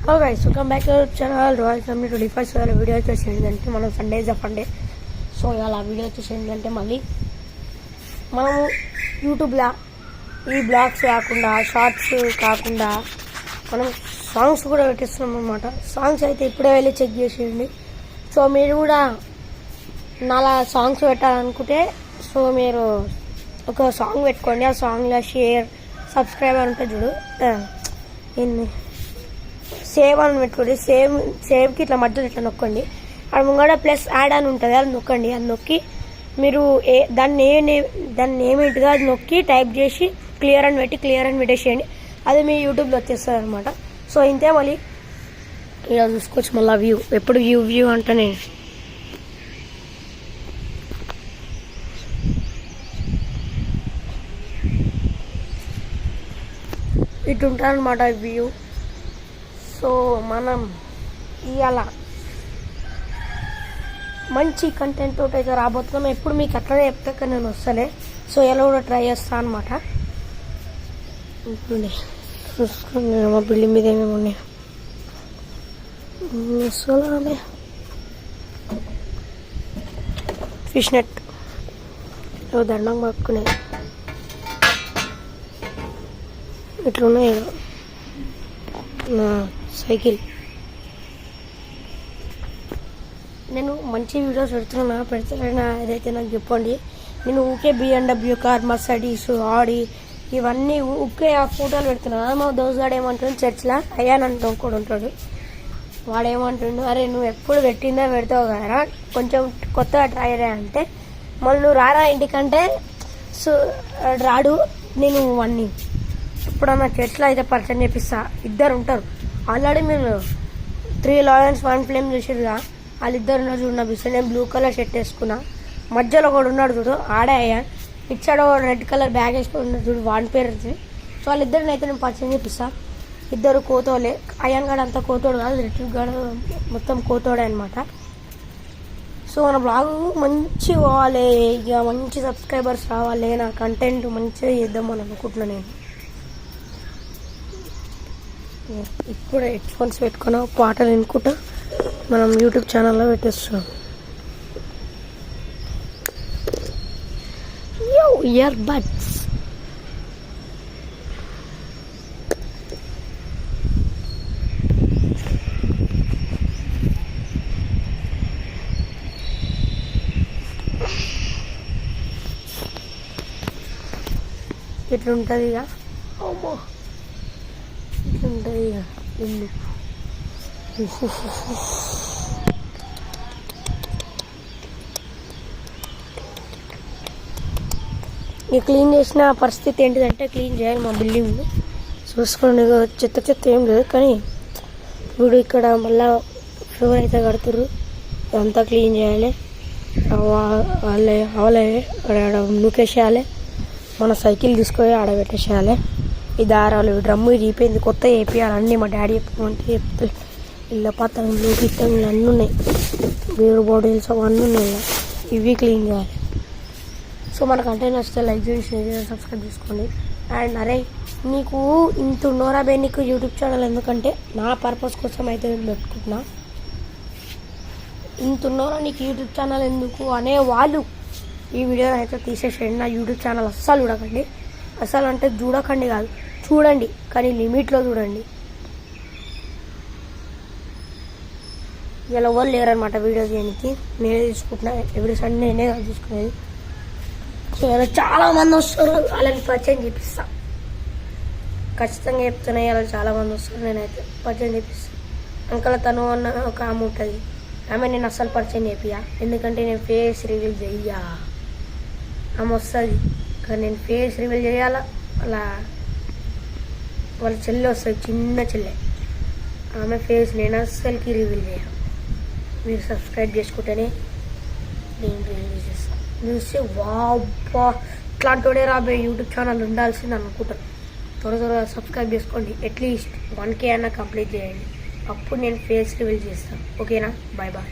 Hello guys, welcome back to channel royal family 25. So ఇలా video వచ్చేసి ఏంటంటే మనం సండే ఇస్ ఫండే. సో ఇలా వీడియో వచ్చేసి ఏంటంటే మళ్ళీ మనము యూట్యూబ్లో ఈ బ్లాగ్స్ కాకుండా షార్ట్స్ కాకుండా మనం సాంగ్స్ కూడా పెట్టిస్తున్నాం అనమాట. సాంగ్స్ అయితే ఇప్పుడే వెళ్ళి చెక్ చేసేయండి. సో మీరు కూడా నాలా సాంగ్స్ పెట్టాలనుకుంటే సో మీరు ఒక సాంగ్ పెట్టుకోండి. ఆ సాంగ్లో షేర్ సబ్స్క్రైబ్ అని ఉంటుంది చూడు, ఏంది సేవ్ అని పెట్టుకోండి. సేవ్కి ఇట్లా మధ్యలో ఇట్లా నొక్కండి. అది ముంగడ ప్లస్ యాడ్ అని ఉంటుంది, అది నొక్కండి. అది నొక్కి మీరు దాన్ని ఏమిటిగా అది నొక్కి టైప్ చేసి క్లియర్ అని పెట్టేసేయండి. అది మీ యూట్యూబ్లో వచ్చేస్తుంది అనమాట. సో ఇంతే, మళ్ళీ ఇలా చూసుకోవచ్చు. మళ్ళీ వ్యూ ఎప్పుడు వ్యూ అంటే నేను ఇటు ఉంటాను అనమాట వ్యూ. సో మనం ఇవాళ మంచి కంటెంట్ తోటి అయితే రాబోతున్నాం. ఎప్పుడు మీకు అట్లనే చెప్తాక నేను వస్తలే. సో ఎలా కూడా ట్రై చేస్తాను అనమాట. ఇప్పుడు చూసుకుని మా బిల్డింగ్ మీద ఏమేమి ఉన్నాయి. సోలానే ఫిష్ నెట్ దండం పట్టుకునేది ఇట్లున్నాయి. నా సైకిల్ నేను మంచి వీడియోస్ పెడతానా ఏదైతే నాకు చెప్పండి. నేను ఊకే BMW కార్, మర్సిడీస్, ఆడి ఇవన్నీ ఊకే ఆ ఫోటోలు పెడుతున్నాను. మా దోస్తుగాడు ఏమంటాడు, చర్చ్లో అయ్యానంటూ కూడా ఉంటాడు. వాడేమంటుండు, అరే నువ్వు ఎప్పుడు పెట్టిందా పెడతావు కదరా, కొంచెం కొత్తగా ట్రై అయ్యా అంటే, మళ్ళీ నువ్వు రారా ఇంటికంటే సో రాడు. నేను అన్నీ ఎప్పుడన్నా చర్చ్లో అయితే పరిచయం చేపిస్తా. ఇద్దరు ఉంటారు ఆల్రెడీ. మీరు 3 Lions 1 Flame చూసిరుగా, వాళ్ళిద్దరు ఉన్నారు చూడు. నా బిస్స నేను బ్లూ కలర్ షర్ట్ వేసుకున్నా, మధ్యలో ఒకడు ఉన్నాడు చూడు, ఆడే అయ్యాన్. ఇచ్చాడు రెడ్ కలర్ బ్యాగ్ వేసుకుని ఉన్నాడు చూడు, వాడి పేరు. సో వాళ్ళిద్దరిని అయితే నేను పరిచయం చేపిస్తా. ఇద్దరు కోతోలే. అయ్యాన్ గాడు అంతా కోతోడు కాదు, రిట్రీవ్ గాడు మొత్తం కోతోడే అనమాట. సో మన బ్లాగ్ మంచి పోవాలి, ఇక మంచి సబ్స్క్రైబర్స్ రావాలి, నా కంటెంట్ మంచిగా చేద్దామని అనుకుంటున్నాను నేను. ఇప్పుడు హెడ్ ఫోన్స్ పెట్టుకున్నా, పాటలు వినుకుంటా మనం యూట్యూబ్ ఛానల్లో పెట్టేస్తున్నాం. ఇయర్ బడ్స్ ఇట్లుంటుంది ఇక. అమ్మో ఇట్లుంటుంది ఇక ఇల్లు. ఇక క్లీన్ చేసిన పరిస్థితి ఏంటిదంటే, క్లీన్ చేయాలి మా బిల్డింగ్. చూసుకోండి, చెత్త ఏం లేదు. కానీ ఇప్పుడు ఇక్కడ మళ్ళీ ఫ్లోర్ అయితే కడుతుర్రు, అంతా క్లీన్ చేయాలి. వాళ్ళే ఆడ నూకేసేయాలి. మన సైకిల్ తీసుకొని ఆడబెట్టేసేయాలి. ఈ దారాలు, డ్రమ్ము ఇరిగిపోయింది, కొత్త వేపియాలి. అన్నీ మా డాడీ చెప్పుకుంటే చెప్తే ఇళ్ళ పత్రంలు గిత్తంలు అన్నీ ఉన్నాయి, బీరు బాటిల్స్ అవన్నీ ఉన్నాయి. ఇవి క్లీన్ చేయాలి. సో మన కంటెంట్ వస్తే లైక్ చేసి, షేర్ చేసి, సబ్స్క్రైబ్ చేసుకోండి. అండ్ అరే నీకు ఇంత ఉన్నోరా బే నీకు యూట్యూబ్ ఛానల్ ఎందుకంటే నా పర్పస్ కోసం అయితే నేను పెట్టుకుంటున్నా. ఇంత ఉన్నోరా నీకు యూట్యూబ్ ఛానల్ ఎందుకు అనే వాళ్ళు ఈ వీడియోని అయితే తీసేసేయండి. నా యూట్యూబ్ ఛానల్ అస్సలు చూడకండి. అసలు అంటే చూడకండి కాదు, చూడండి కానీ లిమిట్లో చూడండి. ఇలా ఎవరు లేరనమాట వీడియో చేయడానికి, నేనే తీసుకుంటున్నా. ఎవ్రీ సండే నేనే తీసుకునేది. సో ఇలా చాలామంది వస్తారు, వాళ్ళని పరిచయం చేపిస్తా. ఖచ్చితంగా చెప్తున్నాయి, అలా చాలామంది వస్తారు. నేనైతే పరిచయం చేపిస్తాను. అంకల్ తను అన్న ఒక ఆమె ఉంటుంది, ఆమె నేను అస్సలు పరిచయం చేపియా. ఎందుకంటే నేను ఫేస్ రివీల్ చెయ్యా. ఆమె వస్తుంది కానీ నేను ఫేస్ రివీల్ చేయాలా. అలా వాళ్ళ చెల్లె వస్తుంది, చిన్న చెల్లె. ఆమె ఫేస్ నేను అస్సలకి రివీల్ చేయాలి. మీరు సబ్స్క్రైబ్ చేసుకుంటేనే నేను రివీల్ చేస్తాను. చూస్తే వాబ్బా ఇట్లాంటి వాడే రాబోయే యూట్యూబ్ ఛానల్ ఉండాల్సింది అనుకుంటాను. త్వరగా సబ్స్క్రైబ్ చేసుకోండి. అట్లీస్ట్ 1K అన్నా కంప్లీట్ చేయండి, అప్పుడు నేను ఫేస్ రివీల్ చేస్తాను. ఓకేనా? Bye bye.